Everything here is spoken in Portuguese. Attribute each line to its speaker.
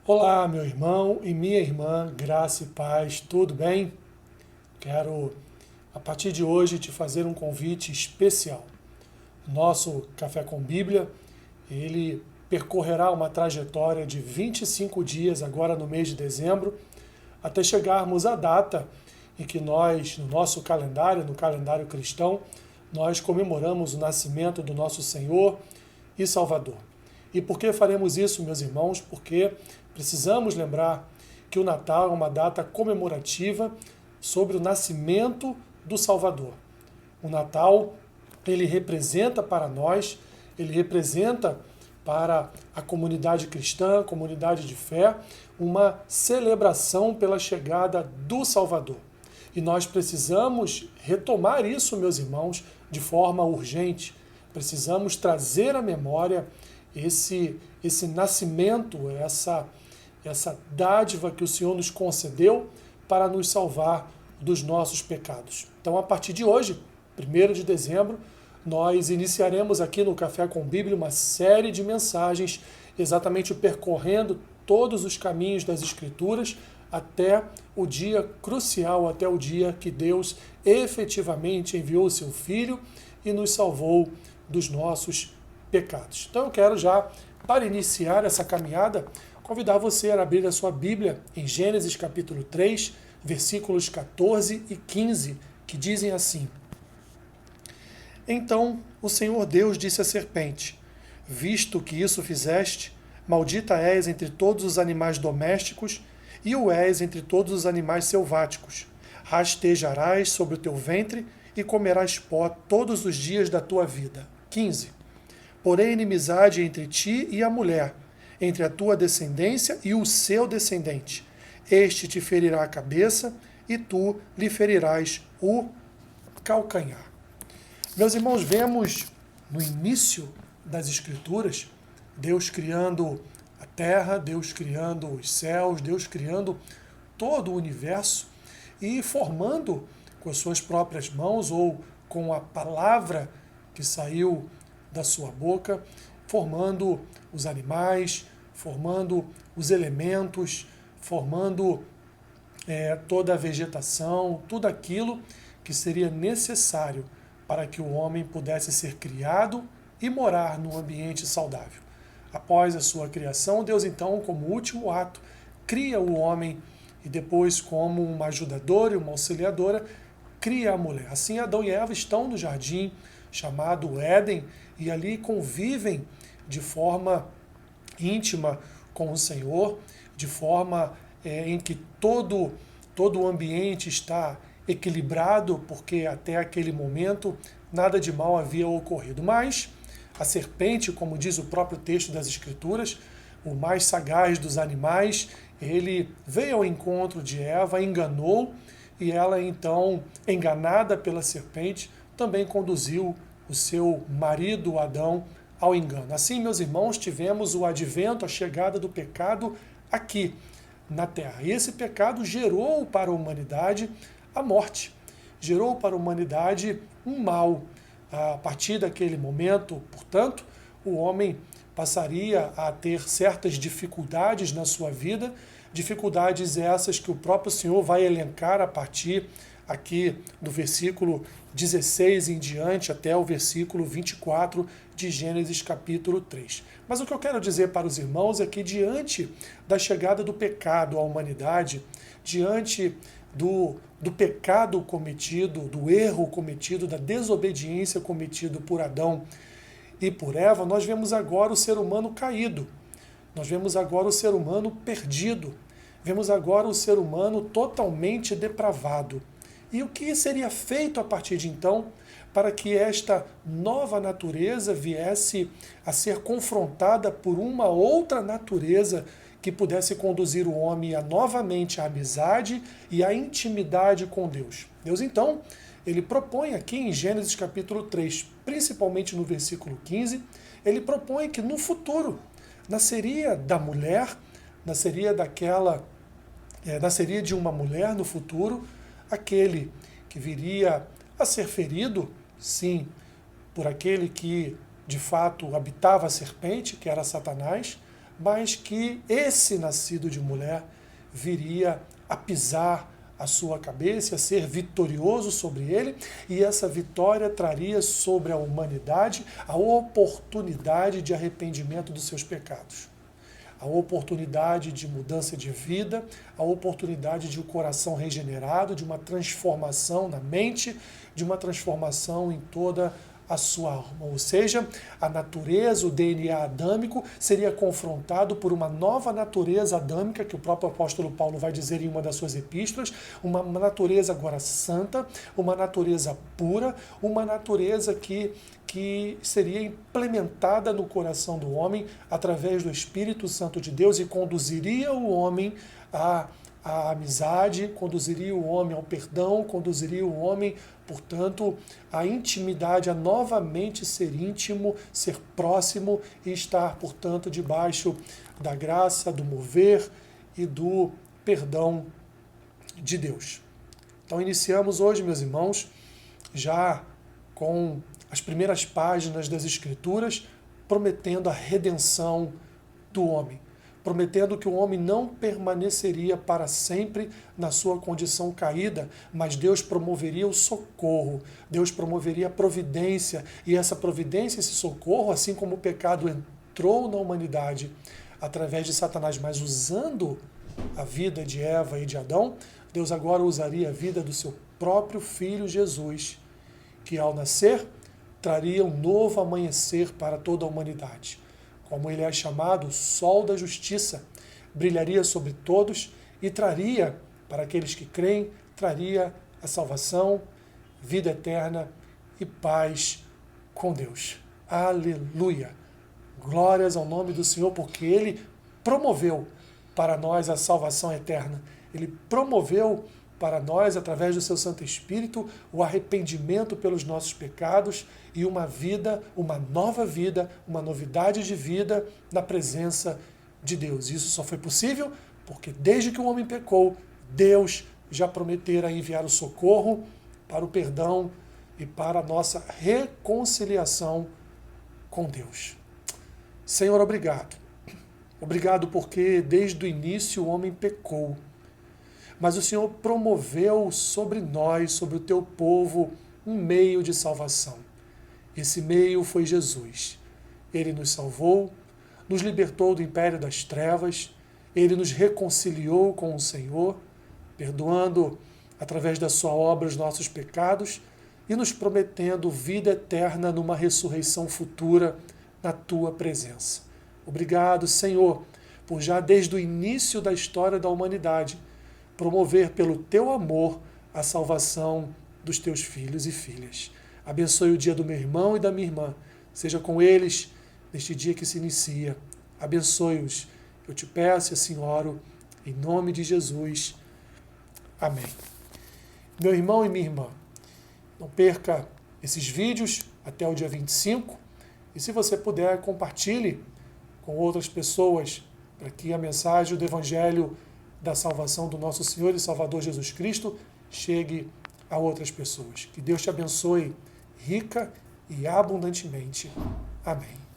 Speaker 1: Olá, meu irmão e minha irmã, graça e paz, tudo bem? Quero, a partir de hoje, te fazer um convite especial. Nosso Café com Bíblia, ele percorrerá uma trajetória de 25 dias, agora no mês de dezembro, até chegarmos à data em que nós, no nosso calendário, no calendário cristão, nós comemoramos o nascimento do nosso Senhor e Salvador. E por que faremos isso, meus irmãos? Porque precisamos lembrar que o Natal é uma data comemorativa sobre o nascimento do Salvador. O Natal, ele representa para nós, ele representa para a comunidade cristã, comunidade de fé, uma celebração pela chegada do Salvador. E nós precisamos retomar isso, meus irmãos, de forma urgente. Precisamos trazer à memória esse nascimento, essa dádiva que o Senhor nos concedeu para nos salvar dos nossos pecados. Então, a partir de hoje, 1º de dezembro, nós iniciaremos aqui no Café com Bíblia uma série de mensagens, exatamente percorrendo todos os caminhos das Escrituras até o dia crucial, até o dia que Deus efetivamente enviou o seu Filho e nos salvou dos nossos pecados. Então eu quero já, para iniciar essa caminhada, convidar você a abrir a sua Bíblia em Gênesis capítulo 3, versículos 14 e 15, que dizem assim: Então o Senhor Deus disse à serpente: Visto que isso fizeste, maldita és entre todos os animais domésticos e o és entre todos os animais selváticos. Rastejarás sobre o teu ventre e comerás pó todos os dias da tua vida. 15. Porém, inimizade entre ti e a mulher, entre a tua descendência e o seu descendente. Este te ferirá a cabeça e tu lhe ferirás o calcanhar. Meus irmãos, vemos no início das Escrituras Deus criando a terra, Deus criando os céus, Deus criando todo o universo e formando com as suas próprias mãos ou com a palavra que saiu da sua boca, formando os animais, formando os elementos, formando toda a vegetação, tudo aquilo que seria necessário para que o homem pudesse ser criado e morar num ambiente saudável. Após a sua criação, Deus então, como último ato, cria o homem e depois, como uma ajudadora e uma auxiliadora, cria a mulher. Assim, Adão e Eva estão no jardim chamado Éden e ali convivem de forma íntima com o Senhor, de forma em que todo o ambiente está equilibrado, porque até aquele momento nada de mal havia ocorrido. Mas a serpente, como diz o próprio texto das Escrituras, o mais sagaz dos animais, ele veio ao encontro de Eva, enganou, e ela então, enganada pela serpente, também conduziu o seu marido Adão ao engano. Assim, meus irmãos, tivemos o advento, a chegada do pecado aqui na Terra. E esse pecado gerou para a humanidade a morte, gerou para a humanidade um mal. A partir daquele momento, portanto, o homem passaria a ter certas dificuldades na sua vida, dificuldades essas que o próprio Senhor vai elencar a partir aqui do versículo 16 em diante até o versículo 24 de Gênesis capítulo 3. Mas o que eu quero dizer para os irmãos é que diante da chegada do pecado à humanidade, diante do pecado cometido, do erro cometido, da desobediência cometido por Adão e por Eva, nós vemos agora o ser humano caído. Nós vemos agora o ser humano perdido. Vemos agora o ser humano totalmente depravado. E o que seria feito a partir de então para que esta nova natureza viesse a ser confrontada por uma outra natureza que pudesse conduzir o homem a novamente a amizade e a intimidade com Deus? Deus então, ele propõe aqui em Gênesis capítulo 3, principalmente no versículo 15, ele propõe que no futuro nasceria da mulher, nasceria de uma mulher no futuro, aquele que viria a ser ferido, sim, por aquele que de fato habitava a serpente, que era Satanás, mas que esse nascido de mulher viria a pisar a sua cabeça, a ser vitorioso sobre ele, e essa vitória traria sobre a humanidade a oportunidade de arrependimento dos seus pecados, a oportunidade de mudança de vida, a oportunidade de um coração regenerado, de uma transformação na mente, de uma transformação em toda a sua alma. Ou seja, a natureza, o DNA adâmico seria confrontado por uma nova natureza adâmica, que o próprio apóstolo Paulo vai dizer em uma das suas epístolas, uma natureza agora santa, uma natureza pura, uma natureza que seria implementada no coração do homem através do Espírito Santo de Deus e conduziria o homem à amizade, conduziria o homem ao perdão, conduziria o homem, portanto, à intimidade, a novamente ser íntimo, ser próximo e estar, portanto, debaixo da graça, do mover e do perdão de Deus. Então, iniciamos hoje, meus irmãos, já com as primeiras páginas das Escrituras, prometendo a redenção do homem, prometendo que o homem não permaneceria para sempre na sua condição caída, mas Deus promoveria o socorro, Deus promoveria a providência, e essa providência, esse socorro, assim como o pecado entrou na humanidade através de Satanás, mas usando a vida de Eva e de Adão, Deus agora usaria a vida do seu próprio Filho Jesus, que ao nascer traria um novo amanhecer para toda a humanidade. Como ele é chamado, o sol da justiça, brilharia sobre todos e traria, para aqueles que creem, traria a salvação, vida eterna e paz com Deus. Aleluia! Glórias ao nome do Senhor, porque Ele promoveu para nós a salvação eterna. Ele promoveu para nós, através do seu Santo Espírito, o arrependimento pelos nossos pecados e uma vida, uma nova vida, uma novidade de vida na presença de Deus. Isso só foi possível porque desde que o homem pecou, Deus já prometera enviar o socorro para o perdão e para a nossa reconciliação com Deus. Senhor, obrigado. Obrigado porque desde o início o homem pecou. Mas o Senhor promoveu sobre nós, sobre o teu povo, um meio de salvação. Esse meio foi Jesus. Ele nos salvou, nos libertou do império das trevas, ele nos reconciliou com o Senhor, perdoando através da sua obra os nossos pecados e nos prometendo vida eterna numa ressurreição futura na tua presença. Obrigado, Senhor, por já desde o início da história da humanidade promover pelo teu amor a salvação dos teus filhos e filhas. Abençoe o dia do meu irmão e da minha irmã. Seja com eles neste dia que se inicia. Abençoe-os. Eu te peço e assim oro, em nome de Jesus. Amém. Meu irmão e minha irmã, não perca esses vídeos até o dia 25. E se você puder, compartilhe com outras pessoas para que a mensagem do Evangelho da salvação do nosso Senhor e Salvador Jesus Cristo chegue a outras pessoas. Que Deus te abençoe rica e abundantemente. Amém.